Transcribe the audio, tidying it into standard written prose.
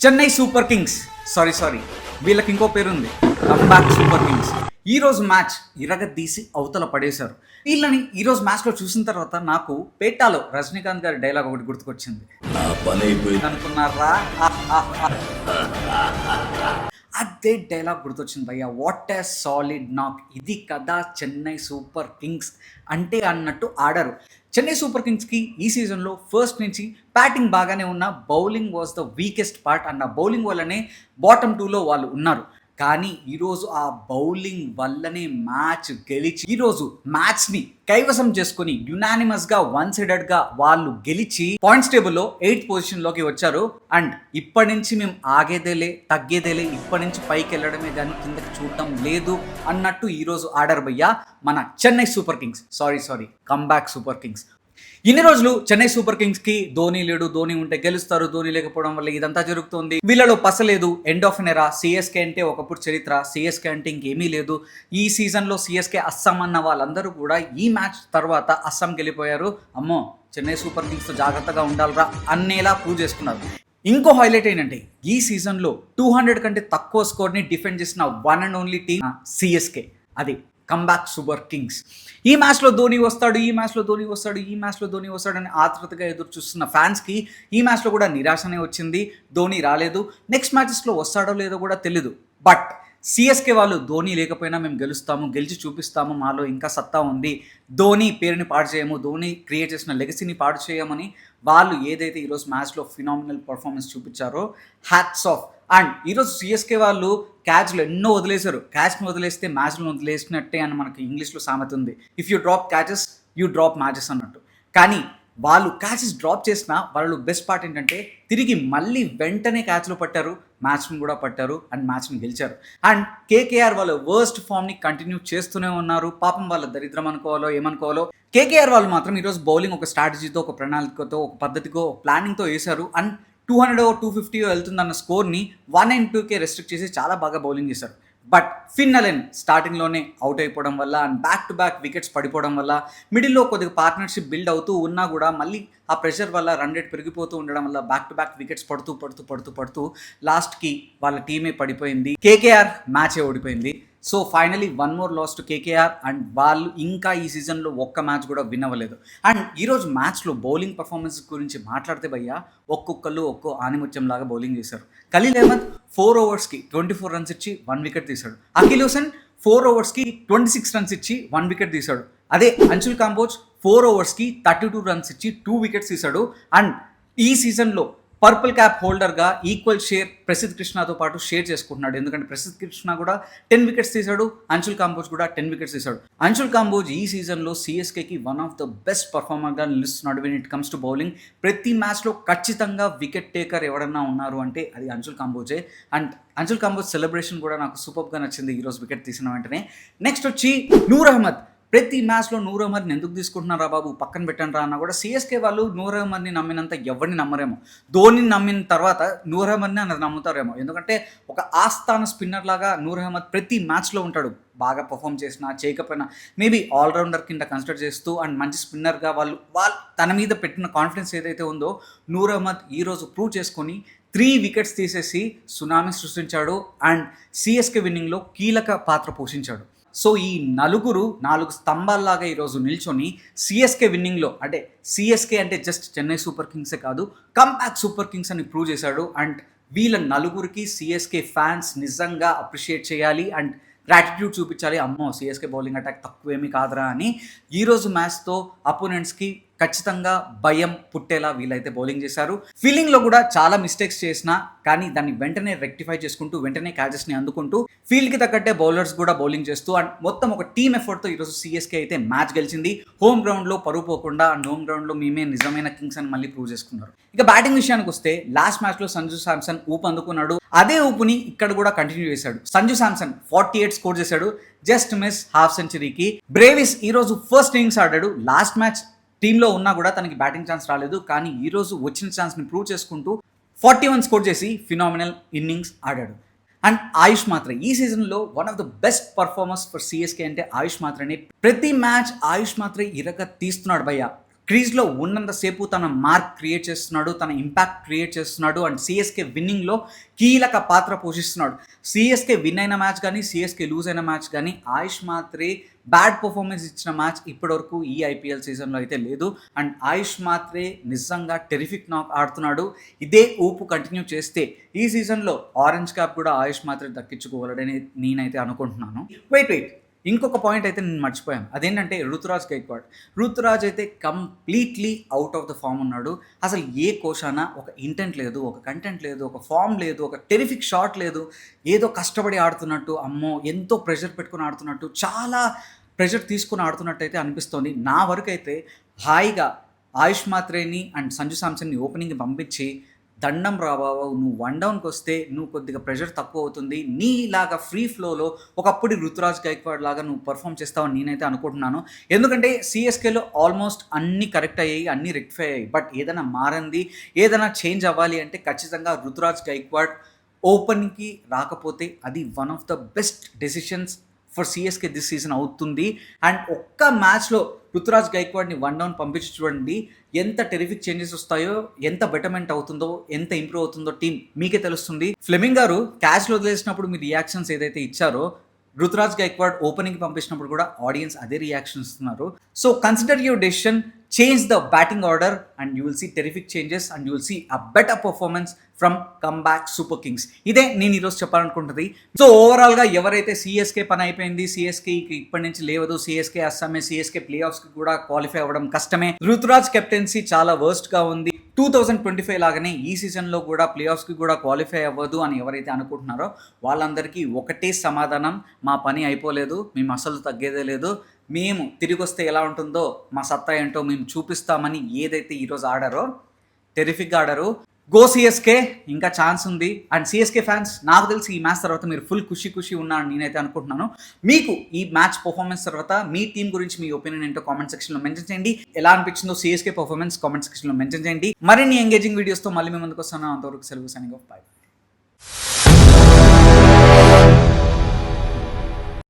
Chennai super Kings sorry వీళ్ళకి ఇంకో పేరుంది, కంబ్యాక్ సూపర్ కింగ్స్. ఈ రోజు మ్యాచ్ ఇరగదీసి అవతల పడేశారు. వీళ్ళని ఈ రోజు మ్యాచ్ లో చూసిన తర్వాత నాకు పేటాలో రజనీకాంత్ గారి డైలాగ్ ఒకటి గుర్తుకొచ్చింది. అనుకున్నారా? అదే డైలాగ్ గుర్తొచ్చింది భయ్య. వాట్ ఏ సాలిడ్ నాక్, ఇది కదా చెన్నై సూపర్ కింగ్స్ అంటే అన్నట్టు ఆడారు. చెన్నై సూపర్ కింగ్స్కి ఈ సీజన్లో ఫస్ట్ నుంచి బ్యాటింగ్ బాగానే ఉన్న, bowling was the weakest part. And ఆ బౌలింగ్ వల్లనే బాటమ్ 2లో వాళ్ళు ఉన్నారు. కానీ ఈరోజు ఆ బౌలింగ్ వల్లనే మ్యాచ్ గెలిచి ఈరోజు మ్యాచ్ని కైవసం చేసుకుని యునానిమస్గా వన్ సైడెడ్గా వాళ్ళు గెలిచి పాయింట్స్ టేబుల్లో 8th పొజిషన్లోకి వచ్చారు. అండ్ ఇప్పటి నుంచి మేము ఆగేదేలే తగ్గేదేలే, ఇప్పటి నుంచి పైకి వెళ్ళడమే కానీ కిందకి చూడటం లేదు అన్నట్టు ఈరోజు ఆడారు భయ్య మన Chennai super Kings. Sorry comeback super Kings. ఇన్ని రోజులు చెన్నై సూపర్ కింగ్స్ కి ధోని లేడు, ధోని ఉంటే గెలుస్తారు, ధోని లేకపోవడం వల్ల ఇదంతా జరుగుతుంది, వీళ్ళలో పసలేదు, ఎండ్ ఆఫ్ ఎన్ ఎరా. సిఎస్కే అంటే ఒకప్పుడు చరిత్ర, సిఎస్కే అంటే ఇంకేమీ లేదు. ఈ సీజన్లో సిఎస్కే అస్సాం అన్న వాళ్ళందరూ కూడా ఈ మ్యాచ్ తర్వాత అస్సాం గెలిపోయారు. అమ్మో చెన్నై సూపర్ కింగ్స్తో జాగ్రత్తగా ఉండాలరా అన్నేలా ప్రూవ్ చేసుకున్నారు. ఇంకో హైలైట్ ఏంటంటే ఈ సీజన్లో 200 కంటే తక్కువ స్కోర్ని డిఫెండ్ చేసిన one and only team CSK, అది కంబ్యాక్ సూపర్ కింగ్స్. ఈ మ్యాచ్లో ధోని వస్తాడు, ఈ మ్యాచ్లో ధోని వస్తాడు, ఈ మ్యాచ్లో ధోని వస్తాడని ఆతృతగా ఎదురు చూస్తున్న ఫ్యాన్స్కి ఈ మ్యాచ్లో కూడా నిరాశనే వచ్చింది. ధోని రాలేదు. నెక్స్ట్ మ్యాచెస్లో వస్తాడో లేదో కూడా తెలీదు. బట్ సిఎస్కే వాళ్ళు ధోని లేకపోయినా మేము గెలుస్తాము, గెలిచి చూపిస్తాము, మాలో ఇంకా సత్తా ఉంది, ధోని పేరుని పాడు చేయము, ధోని క్రియేట్ చేసిన లెగసీని పాడు చేయమని వాళ్ళు ఏదైతే ఈరోజు మ్యాచ్లో ఫినామినల్ పర్ఫార్మెన్స్ చూపించారో హ్యాట్స్ ఆఫ్. అండ్ ఈరోజు సిఎస్కే వాళ్ళు క్యాచ్లు ఎన్నో వదిలేశారు. క్యాచ్ని వదిలేస్తే మ్యాచ్లను వదిలేసినట్టే అని మనకి ఇంగ్లీష్లో సామెత ఉంది, if you drop catches you drop matches అన్నట్టు. కానీ వాళ్ళు క్యాచెస్ డ్రాప్ చేసిన వాళ్ళు బెస్ట్ పార్ట్ ఏంటంటే తిరిగి మళ్ళీ వెంటనే క్యాచ్లో పట్టారు, మ్యాచ్ని కూడా పట్టారు అండ్ మ్యాచ్ని గెలిచారు. అండ్ కేకేఆర్ వాళ్ళ వర్స్ట్ ఫామ్ని కంటిన్యూ చేస్తూనే ఉన్నారు. పాపం వాళ్ళ దరిద్రం అనుకోవాలో ఏమనుకోవాలో. కేకేఆర్ వాళ్ళు మాత్రం ఈరోజు బౌలింగ్ ఒక స్ట్రాటజీతో, ఒక ప్రణాళికతో, ఒక పద్ధతితో, ఒక ప్లానింగ్తో వేశారు. అండ్ 200 250 వెళ్తుందన్న స్కోర్ని 1 and 2కే రెస్ట్రిక్ట్ చేసి చాలా బాగా బౌలింగ్ చేశారు. బట్ ఫిన్ అలెన్ స్టార్టింగ్లోనే అవుట్ అయిపోవడం వల్ల and back to back wickets పడిపోవడం వల్ల, మిడిల్లో కొద్దిగా పార్ట్నర్షిప్ బిల్డ్ అవుతూ ఉన్నా కూడా మళ్ళీ ఆ ప్రెషర్ వల్ల రన్ రేట్ పెరిగిపోతూ ఉండడం వల్ల బ్యాక్ టు బ్యాక్ వికెట్స్ పడుతూ లాస్ట్కి వాళ్ళ టీమే పడిపోయింది. కేకేఆర్ మ్యాచే ఓడిపోయింది. So finally 1 more loss to KKR. And వాళ్ళు ఇంకా ఈ సీజన్లో ఒక్క మ్యాచ్ కూడా విన్ అవ్వలేదు. అండ్ ఈరోజు మ్యాచ్లో బౌలింగ్ పర్ఫార్మెన్స్ గురించి మాట్లాడితే భయ్య ఒక్కొక్కళ్ళు ఒక్కో ఆనిముత్యం లాగా బౌలింగ్ చేశారు. ఖలీల్ అహ్మద్ 4 ఓవర్స్కి 24 రన్స్ ఇచ్చి 1 వికెట్ తీశాడు. అఖిల్ హుసేన్ 4 ఓవర్స్కి 26 రన్స్ ఇచ్చి 1 వికెట్ తీశాడు. అదే అంశుల్ కాంబోజ్ 4 ఓవర్స్కి 32 రన్స్ ఇచ్చి 2 వికెట్స్ తీశాడు. అండ్ ఈ సీజన్లో పర్పుల్ క్యాప్ హోల్డర్గా ఈక్వల్ షేర్ ప్రసిద్ధ్ కృష్ణతో పాటు షేర్ చేసుకుంటున్నాడు. ఎందుకంటే ప్రసిద్ధ్ కృష్ణ కూడా 10 వికెట్స్ తీశాడు, అంశుల్ కాంబోజ్ కూడా 10 వికెట్స్ తీశాడు. అంశుల్ కాంబోజ్ ఈ సీజన్లో సిఎస్కేకి వన్ ఆఫ్ ద బెస్ట్ పర్ఫార్మర్గా నిలుస్తున్నాడు when it comes to bowling. ప్రతి మ్యాచ్లో ఖచ్చితంగా వికెట్ టేకర్ ఎవరన్నా ఉన్నారు అంటే అది అంశుల్ కాంబోజే. అండ్ అంశుల్ కాంబోజ్ సెలబ్రేషన్ కూడా నాకు సూపర్గా నచ్చింది ఈరోజు వికెట్ తీసిన వెంటనే. నెక్స్ట్ వచ్చి నూర్ అహ్మద్. ప్రతి మ్యాచ్లో నూర్ అహ్మద్ని ఎందుకు తీసుకుంటున్నారా బాబు, పక్కన పెట్టండి రా అన్నా కూడా సిఎస్కే వాళ్ళు నూర్ అహ్మద్ని నమ్మినంత ఎవరిని నమ్మరేమో. ధోనిని నమ్మిన తర్వాత నూర్ అహ్మద్ని అన్నది నమ్ముతారేమో. ఎందుకంటే ఒక ఆస్థాన స్పిన్నర్ లాగా నూర్ అహ్మద్ ప్రతి మ్యాచ్లో ఉంటాడు. బాగా పర్ఫామ్ చేసినా చేయకపోయినా మేబీ ఆల్రౌండర్ కింద కన్సిడర్ చేస్తూ అండ్ మంచి స్పిన్నర్గా వాళ్ళు తన మీద పెట్టిన కాన్ఫిడెన్స్ ఏదైతే ఉందో నూర్ అహ్మద్ ఈరోజు ప్రూవ్ చేసుకొని 3 వికెట్స్ తీసేసి సునామీ సృష్టించాడు. అండ్ సిఎస్కే విన్నింగ్లో కీలక పాత్ర పోషించాడు. సో ఈ నలుగురు 4 స్తంభాల్లాగా ఈరోజు నిల్చొని సిఎస్కే విన్నింగ్లో, అంటే సిఎస్కే అంటే జస్ట్ చెన్నై సూపర్ కింగ్సే కాదు, కంబ్యాక్ సూపర్ కింగ్స్ అని ప్రూవ్ చేశాడు. అండ్ వీళ్ళ నలుగురికి సిఎస్కే ఫ్యాన్స్ నిజంగా అప్రిషియేట్ చేయాలి అండ్ గ్రాటిట్యూడ్ చూపించాలి. అమ్మో సిఎస్కే బౌలింగ్ అటాక్ తక్కువేమీ కాదురా అని ఈరోజు మ్యాచ్తో అపోనెంట్స్కి ఖచ్చితంగా భయం పుట్టేలా వీళ్ళైతే బౌలింగ్ చేశారు. ఫీల్డింగ్లో కూడా చాలా మిస్టేక్స్ చేసినా కానీ దాన్ని వెంటనే రెక్టిఫై చేసుకుంటూ వెంటనే క్యాచెస్ని అందుకుంటూ ఫీల్డ్కి తగ్గట్టే బౌలర్స్ కూడా బౌలింగ్ చేస్తూ అండ్ మొత్తం ఒక టీమ్ ఎఫర్ట్తో ఈరోజు సిఎస్కే అయితే మ్యాచ్ గెలిచింది. హోమ్ గ్రౌండ్లో పరువు పోకుండా అండ్ హోమ్ గ్రౌండ్లో మేమే నిజమైన కింగ్స్ అని మళ్ళీ ప్రూవ్ చేసుకున్నారు. ఇక బ్యాటింగ్ విషయానికి వస్తే లాస్ట్ మ్యాచ్లో సంజు శాంసన్ ఊపు అందుకున్నాడు. అదే ఊపుని ఇక్కడ కూడా కంటిన్యూ చేశాడు. సంజు శాంసన్ 48 స్కోర్ చేశాడు, జస్ట్ మిస్ హాఫ్ సెంచరీకి. బ్రేవిస్ ఈరోజు ఫస్ట్ ఇన్నింగ్స్ ఆడాడు. లాస్ట్ మ్యాచ్ టీంలో ఉన్నా కూడా తనకి బ్యాటింగ్ ఛాన్స్ రాలేదు. కానీ ఈరోజు వచ్చిన ఛాన్స్ని ప్రూవ్ చేసుకుంటూ 41 స్కోర్ చేసి ఫినామినల్ ఇన్నింగ్స్ ఆడాడు. అండ్ ఆయుష్ మాత్రే ఈ సీజన్లో one of the best performers for CSK అంటే ఆయుష్ మాత్రనే. ప్రతి మ్యాచ్ ఆయుష్ మాత్రే ఇరగ తీస్తున్నాడు భయ్య. క్రీజ్లో ఉన్నంతసేపు తన మార్క్ క్రియేట్ చేస్తున్నాడు, తన ఇంపాక్ట్ క్రియేట్ చేస్తున్నాడు అండ్ సిఎస్కే విన్నింగ్లో కీలక పాత్ర పోషిస్తున్నాడు. సిఎస్కే విన్ అయిన మ్యాచ్ కానీ సిఎస్కే లూజ్ అయిన మ్యాచ్ కానీ ఆయుష్ మాత్రే బ్యాడ్ పర్ఫార్మెన్స్ ఇచ్చిన మ్యాచ్ ఇప్పటివరకు ఈ ఐపీఎల్ సీజన్లో అయితే లేదు. అండ్ ఆయుష్ మాత్రే నిజంగా టెరిఫిక్ నాక్ ఆడుతున్నాడు. ఇదే ఊపు కంటిన్యూ చేస్తే ఈ సీజన్లో ఆరెంజ్ క్యాప్ కూడా ఆయుష్ మాత్రే దక్కించుకోవాలని నేనైతే అనుకుంటున్నాను. వెయిట్ ఇంకొక పాయింట్ అయితే నేను మర్చిపోయాను. అదేంటంటే రుతురాజ్ గైక్వాడ్. రుతురాజ్ అయితే completely out of the form ఉన్నాడు. అసలు ఏ కోశాన ఒక ఇంటెంట్ లేదు, ఒక కంటెంట్ లేదు, ఒక ఫామ్ లేదు, ఒక టెరిఫిక్ షాట్ లేదు. ఏదో కష్టపడి ఆడుతున్నట్టు, అమ్మో ఎంతో ప్రెషర్ పెట్టుకుని ఆడుతున్నట్టు, చాలా ప్రెషర్ తీసుకుని ఆడుతున్నట్టు అయితే అనిపిస్తోంది. నా వరకు అయితే హాయిగా ఆయుష్ మాత్రేని అండ్ సంజు శాంసన్ని ఓపెనింగ్కి పంపించి దండం రాబావు, నువ్వు 1 డౌన్కి వస్తే నువ్వు కొద్దిగా ప్రెషర్ తక్కువ అవుతుంది, నీలాగా ఫ్రీ ఫ్లోలో ఒకప్పుడు రుతురాజ్ గైక్వాడ్ లాగా నువ్వు పర్ఫామ్ చేస్తావని నేనైతే అనుకుంటున్నాను. ఎందుకంటే సిఎస్కేలో ఆల్మోస్ట్ అన్నీ కరెక్ట్ అయ్యాయి, అన్నీ రెక్టిఫై అయ్యాయి. బట్ ఏదైనా మారింది, ఏదైనా చేంజ్ అవ్వాలి అంటే ఖచ్చితంగా రుతురాజ్ గైక్వాడ్ ఓపెన్కి రాకపోతే అది one of the best decisions for CSK this season అవుతుంది. అండ్ ఒక్క మ్యాచ్లో రుతురాజ్ గైక్వాడ్ని 1 డౌన్ పంపించి చూడండి, ఎంత టెరిఫిక్ చేంజెస్ వస్తాయో, ఎంత బెటర్మెంట్ అవుతుందో, ఎంత ఇంప్రూవ్ అవుతుందో టీం మీకే తెలుస్తుంది. ఫ్లెమింగ్ గారు క్యాచ్లో వదిలేసినప్పుడు మీ రియాక్షన్స్ ఏదైతే ఇచ్చారో, రుతురాజ్ గైక్వాడ్ ఓపెనింగ్కి పంపించినప్పుడు కూడా ఆడియన్స్ అదే రియాక్షన్ ఇస్తున్నారు. So consider your decision, change the batting order and you will see terrific changes and you will see a better performance from Comeback Super Kings. ఇదే నేను ఈరోజు చెప్పాలనుకుంటుంది. సో ఓవరాల్గా ఎవరైతే సిఎస్కే పని అయిపోయింది, సిఎస్కే ఇప్పటి నుంచి లేవదు, సిఎస్కే అస్సామే, సిఎస్కే ప్లే ఆఫ్స్కి కూడా క్వాలిఫై అవ్వడం కష్టమే, రుతురాజ్ కెప్టెన్సీ చాలా వర్స్ట్గా ఉంది, 2025 లాగానే ఈ సీజన్లో కూడా ప్లే ఆఫ్స్కి కూడా క్వాలిఫై అవ్వదు అని ఎవరైతే అనుకుంటున్నారో వాళ్ళందరికీ ఒకటే సమాధానం, మా పని అయిపోలేదు, మేము అసలు తగ్గేదే లేదు, మేము తిరిగి వస్తే ఎలా ఉంటుందో మా సత్తా ఏంటో మేము చూపిస్తామని ఏదైతే ఈరోజు ఆడారో, టెరిఫిక్గా ఆడారు. గో సిఎస్కే, ఇంకా ఛాన్స్ ఉంది. అండ్ సిఎస్కే ఫ్యాన్స్, నాకు తెలిసి ఈ మ్యాచ్ తర్వాత మీరు ఫుల్ ఖుషి ఉన్నారని నేనైతే అనుకుంటున్నాను. మీకు ఈ మ్యాచ్ పర్ఫార్మెన్స్ తర్వాత మీ టీం గురించి మీ ఒపీనియన్ ఏంటో కామెంట్ సెక్షన్లో మెన్షన్ చేయండి. ఎలా అనిపించిందో సిఎస్కే పర్ఫార్మెన్స్ కామెంట్ సెక్షన్లో మెన్షన్ చేయండి. మరిన్ని ఎంగేజింగ్ వీడియోస్తో మళ్ళీ మీ ముందుకు వస్తాను. అంతవరకు సెలవు, సైనింగ్ ఆఫ్, బై.